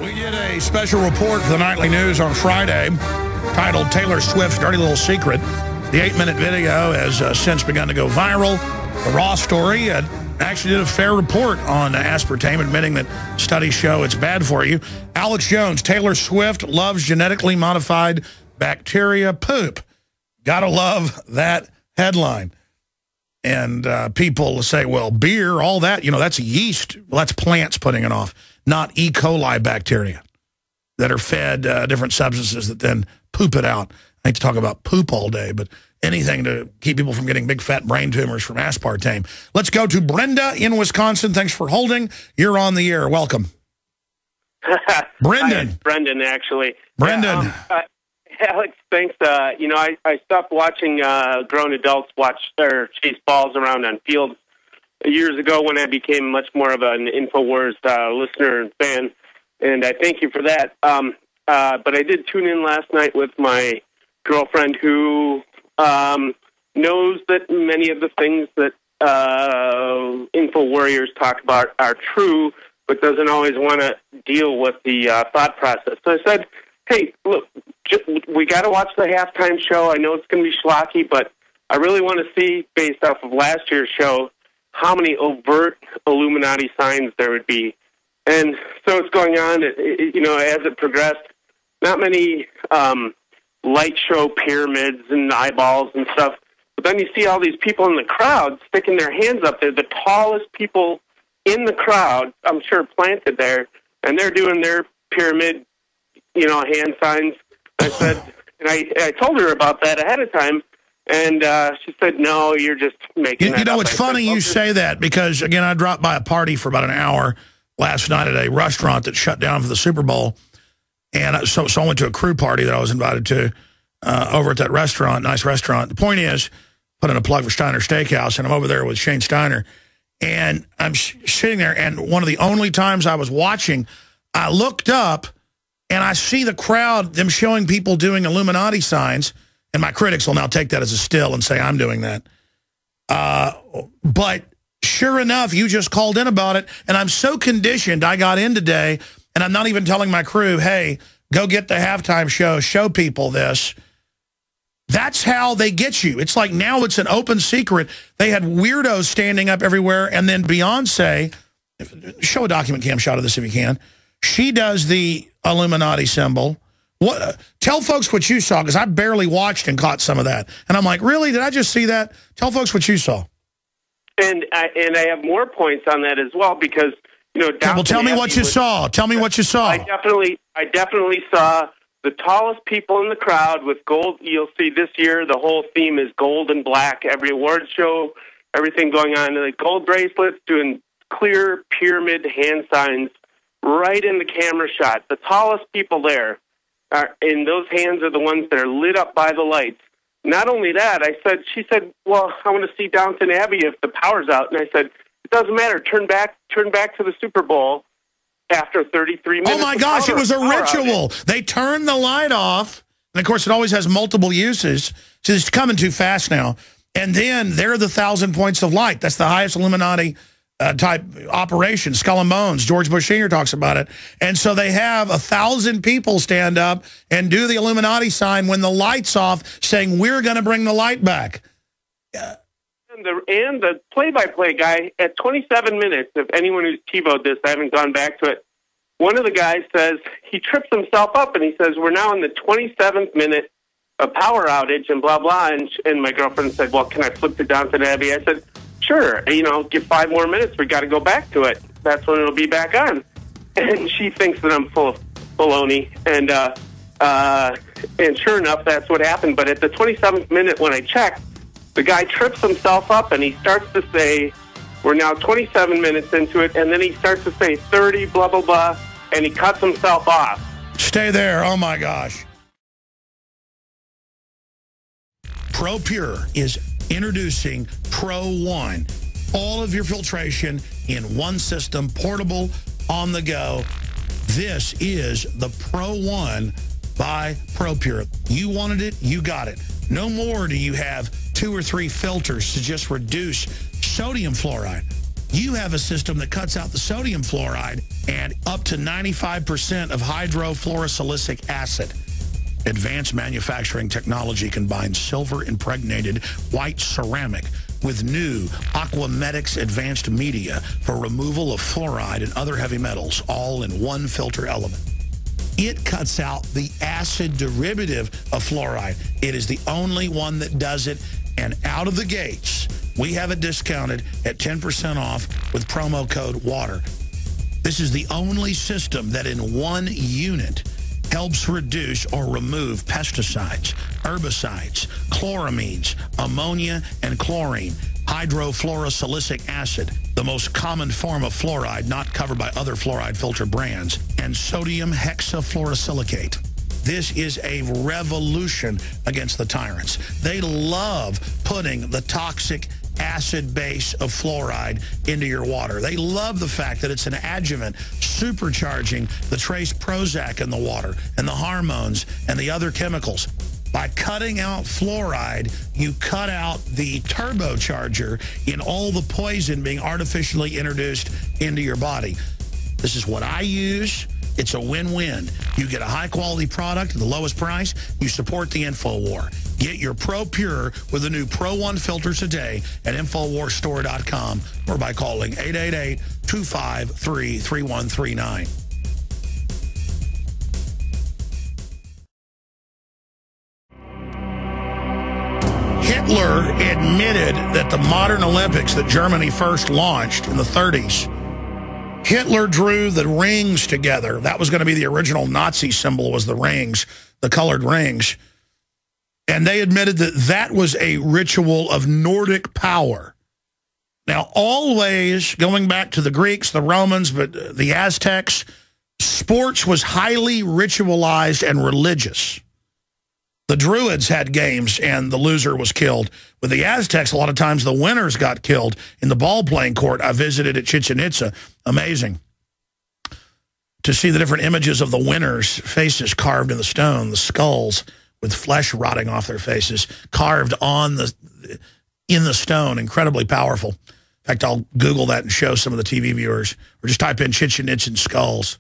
We did a special report for the Nightly News on Friday titled Taylor Swift's Dirty Little Secret. The 8-minute video has since begun to go viral. The raw story actually did a fair report on aspartame, admitting that studies show it's bad for you. Alex Jones, Taylor Swift loves genetically modified bacteria poop. Gotta love that headline. And people say, well, beer, all that, that's yeast. Well, that's plants putting it off, not E. coli bacteria that are fed different substances that then poop it out. I hate to talk about poop all day, but anything to keep people from getting big fat brain tumors from aspartame. Let's go to Brenda in Wisconsin. Thanks for holding. You're on the air. Welcome. Brendan. Hi, Brendan, actually. Brendan. Alex, thanks. I stopped watching grown adults watch or chase balls around on fields years ago when I became much more of an InfoWars listener and fan, and I thank you for that. But I did tune in last night with my girlfriend who knows that many of the things that InfoWarriors talk about are true, but doesn't always want to deal with the thought process. So I said, hey, look, we got to watch the halftime show. I know it's going to be schlocky, but I really want to see, based off of last year's show, how many overt Illuminati signs there would be. And so it's going on, as it progressed, not many light show pyramids and eyeballs and stuff. But then you see all these people in the crowd sticking their hands up. They're the tallest people in the crowd, I'm sure, planted there, and they're doing their pyramid, hand signs. I said, and I told her about that ahead of time, and she said, no, you're just making that up. It's funny you say that because, again, I dropped by a party for about an hour last night at a restaurant that shut down for the Super Bowl, and so I went to a crew party that I was invited to over at that restaurant, nice restaurant. The point is, put in a plug for Steiner Steakhouse, and I'm over there with Shane Steiner, and I'm sitting there, and one of the only times I was watching, I looked up, and I see the crowd, them showing people doing Illuminati signs, and my critics will now take that as a still and say I'm doing that. But sure enough, you just called in about it, and I'm so conditioned. I got in today, and I'm not even telling my crew, hey, go get the halftime show people this. That's how they get you. It's like now it's an open secret. They had weirdos standing up everywhere, and then Beyonce, show a document cam shot of this if you can. She does the Illuminati symbol. Tell folks what you saw, because I barely watched and caught some of that. And I'm like, really? Did I just see that? Tell folks what you saw. And I have more points on that as well, because, well, tell me what you saw. Tell me what you saw. I definitely saw the tallest people in the crowd with gold. You'll see this year the whole theme is gold and black. Every award show, everything going on. The gold bracelets, doing clear pyramid hand signs right in the camera shot. The tallest people there, and those hands are the ones that are lit up by the lights. Not only that, she said, well, I want to see Downton Abbey if the power's out. And I said, it doesn't matter. Turn back to the Super Bowl after 33 minutes. Oh, my gosh, it was a ritual. They turned the light off. And, of course, it always has multiple uses. So it's coming too fast now. And then they're the 1,000 points of light. That's the highest Illuminati type operation. Skull and Bones. George Bush Sr. talks about it. And so they have 1,000 people stand up and do the Illuminati sign when the light's off, saying, we're going to bring the light back. And the play-by-play guy, at 27 minutes, if anyone who's TiVo'd this, I haven't gone back to it, one of the guys says, he trips himself up, and he says, we're now in the 27th minute of power outage, and blah, blah. And my girlfriend said, well, can I flip to Downton Abbey? I said, sure, give 5 more minutes. We got to go back to it. That's when it'll be back on. And she thinks that I'm full of baloney. And sure enough, that's what happened. But at the 27th minute when I checked, the guy trips himself up and he starts to say, we're now 27 minutes into it. And then he starts to say 30, blah, blah, blah. And he cuts himself off. Stay there. Oh, my gosh. ProPure is introducing Pro One. All of your filtration in one system, portable, on the go. This is the Pro One by ProPure. You wanted it, you got it. No more do you have 2 or 3 filters to just reduce sodium fluoride. You have a system that cuts out the sodium fluoride and up to 95% of hydrofluorosilicic acid. Advanced manufacturing technology combines silver-impregnated white ceramic with new Aquamedics advanced media for removal of fluoride and other heavy metals, all in one filter element. It cuts out the acid derivative of fluoride. It is the only one that does it, and out of the gates, we have it discounted at 10% off with promo code WATER. This is the only system that in one unit helps reduce or remove pesticides, herbicides, chloramines, ammonia, and chlorine, hydrofluorosilicic acid, the most common form of fluoride not covered by other fluoride filter brands, and sodium hexafluorosilicate. This is a revolution against the tyrants. They love putting the toxic acid base of fluoride into your water. They love the fact that it's an adjuvant supercharging the trace Prozac in the water and the hormones and the other chemicals. By cutting out fluoride, you cut out the turbocharger in all the poison being artificially introduced into your body. This is what I use. It's a win-win. You get a high-quality product at the lowest price. You support the InfoWar. Get your Pro Pure with the new Pro 1 filters today at InfoWarsStore.com or by calling 888-253-3139. Hitler admitted that the modern Olympics that Germany first launched in the 30s, Hitler drew the rings together. That was going to be the original Nazi symbol, was the rings, the colored rings. And they admitted that that was a ritual of Nordic power. Now, always going back to the Greeks, the Romans, but the Aztecs, sports was highly ritualized and religious. The Druids had games and the loser was killed. With the Aztecs, a lot of times the winners got killed in the ball-playing court. I visited at Chichen Itza. Amazing to see the different images of the winners' faces carved in the stone, the skulls with flesh rotting off their faces, carved in the stone. Incredibly powerful. In fact, I'll Google that and show some of the TV viewers. Or just type in Chichen Itzan skulls.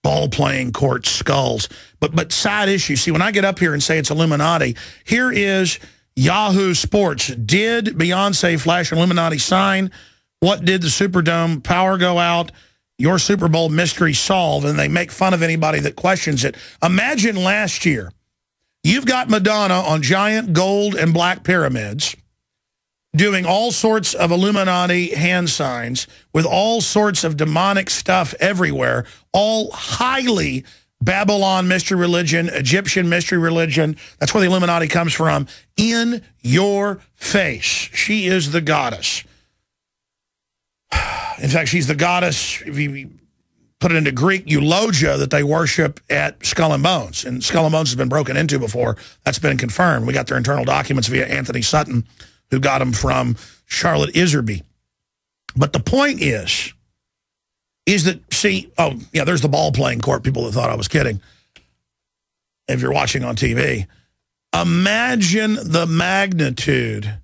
Ball-playing court skulls. But side issue, see, when I get up here and say it's Illuminati, here is Yahoo Sports. Did Beyonce flash an Illuminati sign? What did the Superdome power go out? Your Super Bowl mystery solved, and they make fun of anybody that questions it. Imagine last year, you've got Madonna on giant gold and black pyramids doing all sorts of Illuminati hand signs with all sorts of demonic stuff everywhere, all highly Babylon mystery religion, Egyptian mystery religion. That's where the Illuminati comes from. In your face. She is the goddess. In fact, she's the goddess, if you put it into Greek, eulogia, that they worship at Skull and Bones. And Skull and Bones has been broken into before. That's been confirmed. We got their internal documents via Anthony Sutton, who got them from Charlotte Iserby. But the point is that, see, oh, yeah, there's the ball-playing court, people that thought I was kidding, if you're watching on TV. Imagine the magnitude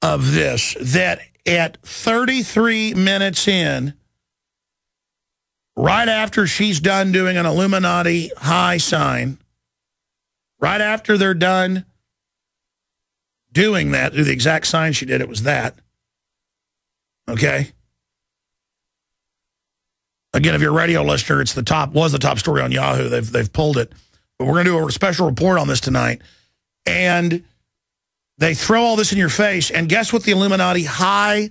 of this, that at 33 minutes in, right after she's done doing an Illuminati high sign, right after they're done doing that, do the exact sign she did, it was that. Okay? Again, if you're a radio listener, it's was the top story on Yahoo. They've pulled it. But we're going to do a special report on this tonight. And they throw all this in your face, and guess what the Illuminati high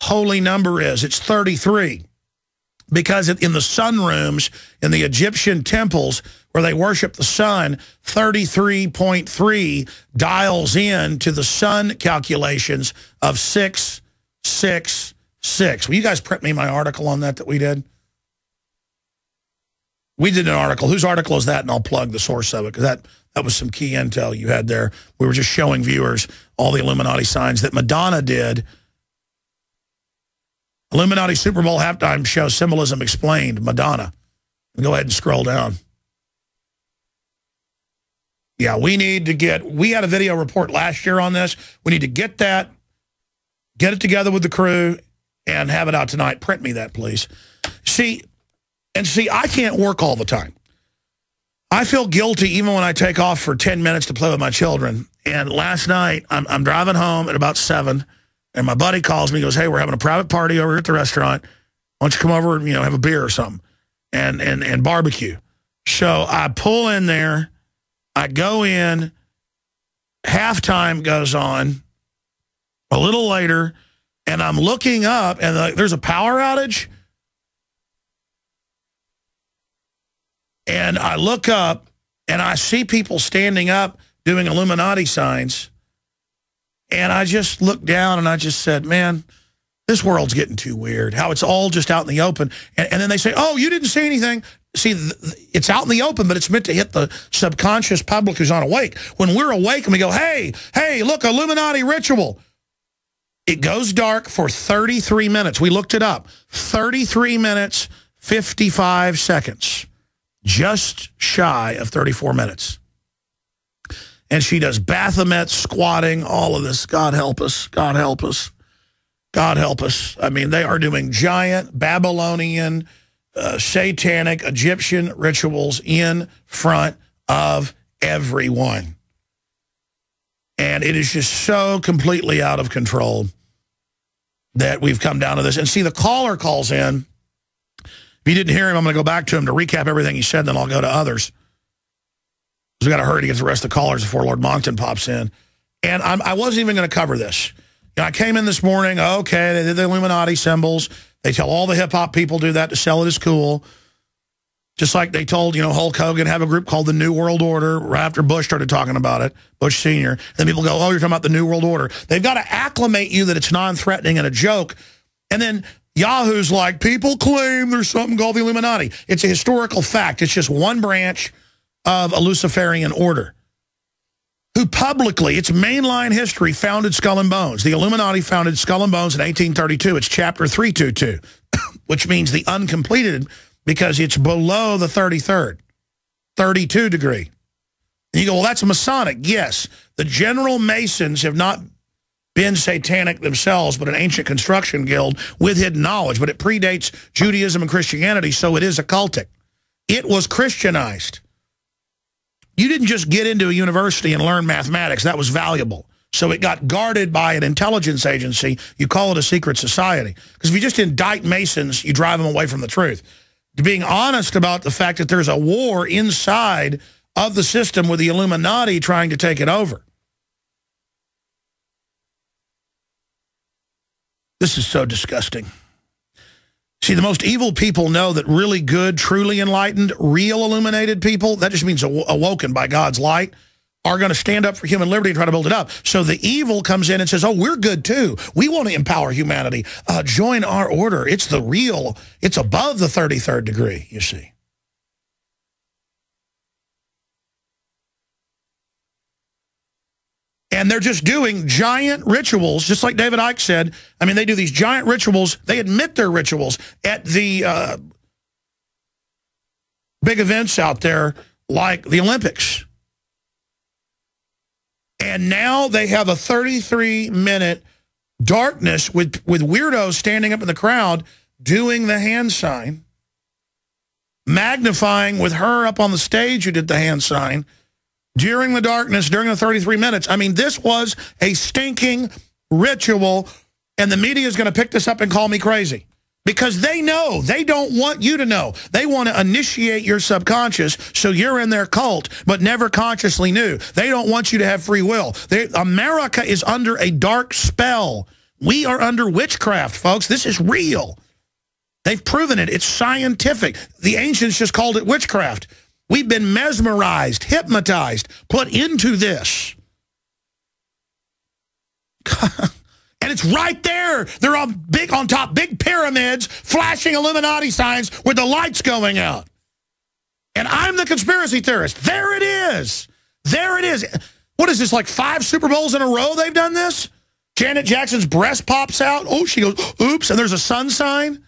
holy number is? It's 33. Because in the sun rooms, in the Egyptian temples, where they worship the sun, 33.3 dials in to the sun calculations of 666. Will you guys print me my article on that we did? We did an article. Whose article is that? And I'll plug the source of it, because that was some key intel you had there. We were just showing viewers all the Illuminati signs that Madonna did. Illuminati Super Bowl halftime show symbolism explained, Madonna. Go ahead and scroll down. Yeah, we had a video report last year on this. We need to get it together with the crew and have it out tonight. Print me that, please. See, I can't work all the time. I feel guilty even when I take off for 10 minutes to play with my children. And last night, I'm driving home at about 7, and my buddy calls me and goes, hey, we're having a private party over here at the restaurant. Why don't you come over and, have a beer or something and barbecue? So I pull in there. I go in. Halftime goes on a little later, and I'm looking up, and there's a power outage. And I look up, and I see people standing up doing Illuminati signs. And I just looked down, and I just said, man, this world's getting too weird. How it's all just out in the open. And then they say, oh, you didn't see anything. See, it's out in the open, but it's meant to hit the subconscious public who's unawake. When we're awake and we go, hey, look, Illuminati ritual. It goes dark for 33 minutes. We looked it up. 33 minutes, 55 seconds. Just shy of 34 minutes. And she does Baphomet, squatting, all of this. God help us. God help us. God help us. I mean, they are doing giant Babylonian, satanic, Egyptian rituals in front of everyone. And it is just so completely out of control that we've come down to this. And see, the caller calls in. If you didn't hear him, I'm going to go back to him to recap everything he said, then I'll go to others. Because we got to hurry to get the rest of the callers before Lord Moncton pops in. And I wasn't even going to cover this. I came in this morning, okay, they did the Illuminati symbols. They tell all the hip-hop people do that to sell it as cool. Just like they told, Hulk Hogan have a group called the New World Order right after Bush started talking about it, Bush Sr. Then people go, oh, you're talking about the New World Order. They've got to acclimate you that it's non-threatening and a joke. And then Yahoo's like, people claim there's something called the Illuminati. It's a historical fact. It's just one branch of a Luciferian order who publicly, it's mainline history, founded Skull and Bones. The Illuminati founded Skull and Bones in 1832. It's chapter 322, which means the uncompleted because it's below the 33rd, 32 degree. And you go, well, that's Masonic. Yes, the General Masons have not been satanic themselves, but an ancient construction guild with hidden knowledge. But it predates Judaism and Christianity, so it is occultic. It was Christianized. You didn't just get into a university and learn mathematics. That was valuable. So it got guarded by an intelligence agency. You call it a secret society. Because if you just indict Masons, you drive them away from the truth. Being honest about the fact that there's a war inside of the system with the Illuminati trying to take it over. This is so disgusting. See, the most evil people know that really good, truly enlightened, real illuminated people, that just means awoken by God's light, are going to stand up for human liberty and try to build it up. So the evil comes in and says, oh, we're good too. We want to empower humanity. Join our order. It's the real. It's above the 33rd degree, you see. And they're just doing giant rituals, just like David Icke said. I mean, they do these giant rituals. They admit they're rituals at the big events out there like the Olympics. And now they have a 33-minute darkness with weirdos standing up in the crowd doing the hand sign, magnifying with her up on the stage who did the hand sign, during the darkness, during the 33 minutes. I mean, this was a stinking ritual, and the media is going to pick this up and call me crazy. Because they know. They don't want you to know. They want to initiate your subconscious so you're in their cult, but never consciously knew. They don't want you to have free will. America is under a dark spell. We are under witchcraft, folks. This is real. They've proven it. It's scientific. The ancients just called it witchcraft. We've been mesmerized, hypnotized, put into this. And it's right there. They're on top, big pyramids, flashing Illuminati signs with the lights going out. And I'm the conspiracy theorist. There it is. There it is. What is this, like 5 Super Bowls in a row they've done this? Janet Jackson's breast pops out. Oh, she goes, oops, and there's a sun sign.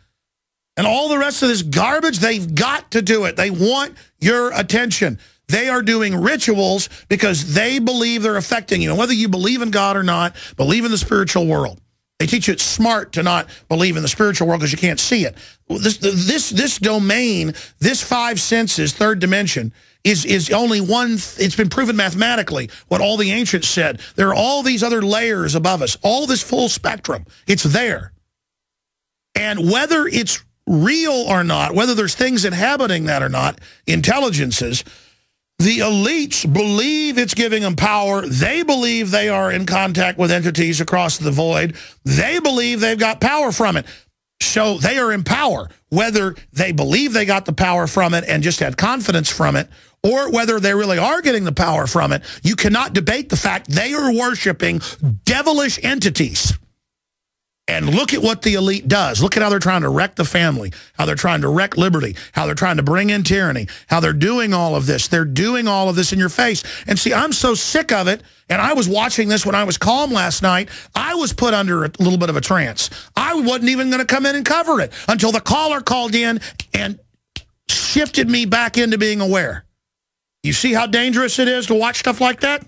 And all the rest of this garbage, they've got to do it. They want your attention. They are doing rituals because they believe they're affecting you. And whether you believe in God or not, believe in the spiritual world. They teach you it's smart to not believe in the spiritual world because you can't see it. This domain, this five senses, third dimension, is only one. It's been proven mathematically what all the ancients said. There are all these other layers above us, all this full spectrum. It's there. And whether it's real or not, whether there's things inhabiting that or not, intelligences, the elites believe it's giving them power. They believe they are in contact with entities across the void. They believe they've got power from it. So they are in power, whether they believe they got the power from it and just had confidence from it, or whether they really are getting the power from it. You cannot debate the fact they are worshiping devilish entities. And look at what the elite does. Look at how they're trying to wreck the family, how they're trying to wreck liberty, how they're trying to bring in tyranny, how they're doing all of this. They're doing all of this in your face. And see, I'm so sick of it, and I was watching this when I was calm last night. I was put under a little bit of a trance. I wasn't even going to come in and cover it until the caller called in and shifted me back into being aware. You see how dangerous it is to watch stuff like that?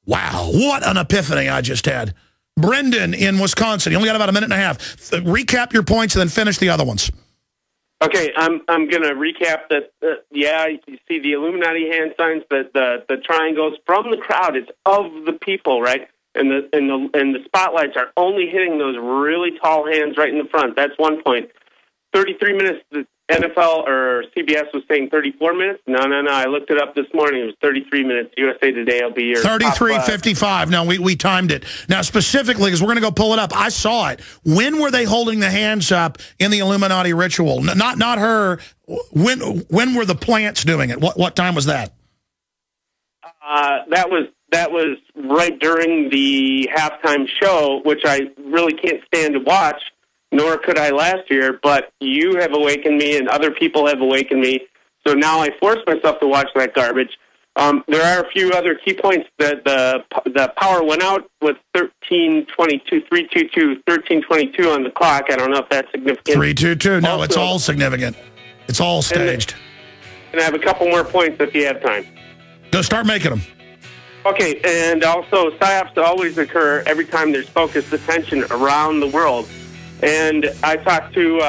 Wow, what an epiphany I just had. Brendan in Wisconsin. You only got about a minute and a half. Recap your points and then finish the other ones. Okay, I'm going to recap that. Yeah, you see the Illuminati hand signs, the triangles from the crowd. It's of the people, right? And the spotlights are only hitting those really tall hands right in the front. That's one point. 33 minutes. The NFL or CBS was saying 34 minutes. No. I looked it up this morning. It was 33 minutes. USA Today will be your 33:55. No, we timed it. Now, specifically, because we're going to go pull it up. I saw it. When were they holding the hands up in the Illuminati ritual? Not her. When were the plants doing it? What time was that? That was right during the halftime show, which I really can't stand to watch. Nor could I last year, but you have awakened me and other people have awakened me. So now I force myself to watch that garbage. There are a few other key points that the power went out with 1322 on the clock. I don't know if that's significant. 322. No, also, it's all significant. It's all staged. And I have a couple more points if you have time. Go start making them. Okay, and also psyops always occur every time there's focused attention around the world. And I talked to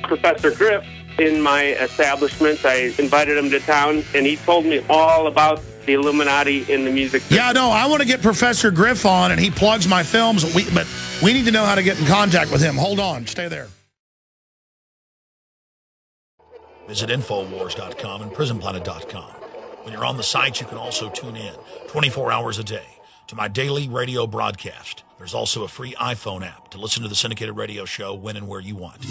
Professor Griff in my establishment. I invited him to town, and he told me all about the Illuminati in the music business. Yeah, no, I want to get Professor Griff on, and he plugs my films, but we need to know how to get in contact with him. Hold on. Stay there. Visit Infowars.com and PrisonPlanet.com. When you're on the site, you can also tune in 24 hours a day to my daily radio broadcast. There's also a free iPhone app to listen to the syndicated radio show when and where you want.